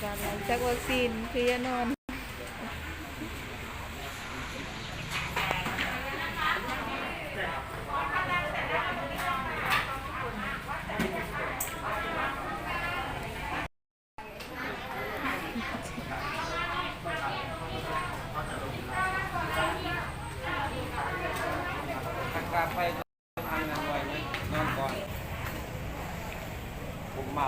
การหลังจากวัคซีนคือยานอนกลับไปทำงานไว้นอนก่อนผมเมา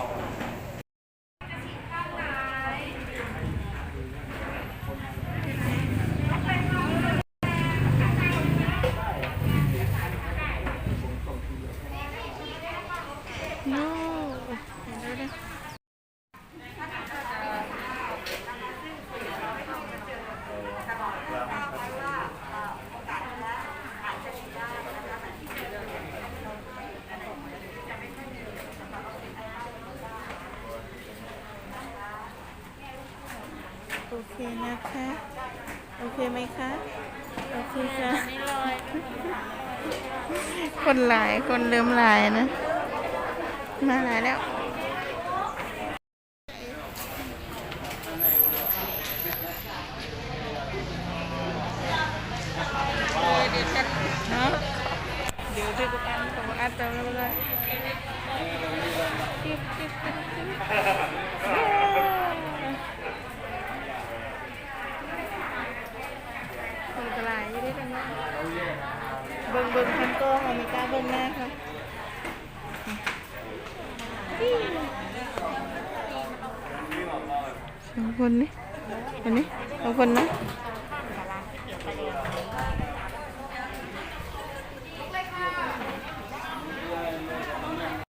โน่เห็นแล้วนะโอเคนะคะ โอเคไหมคะ โอเคค่ะคนหลายคนเริ่มหลายนะ มาหลายแล้วเดี๋ยวกันเนาะเดี๋ยวที่ประกันของอัดเติมแล้วเลยจิ๊บจิ๊บจิ๊บจิ๊บคนกลายยังได้กันเนาะเบิ่งเบิ่งทันโก้ของมิก้าเบิ่งหน้าค่ะสองคนนี่คนนี้สองคนนะ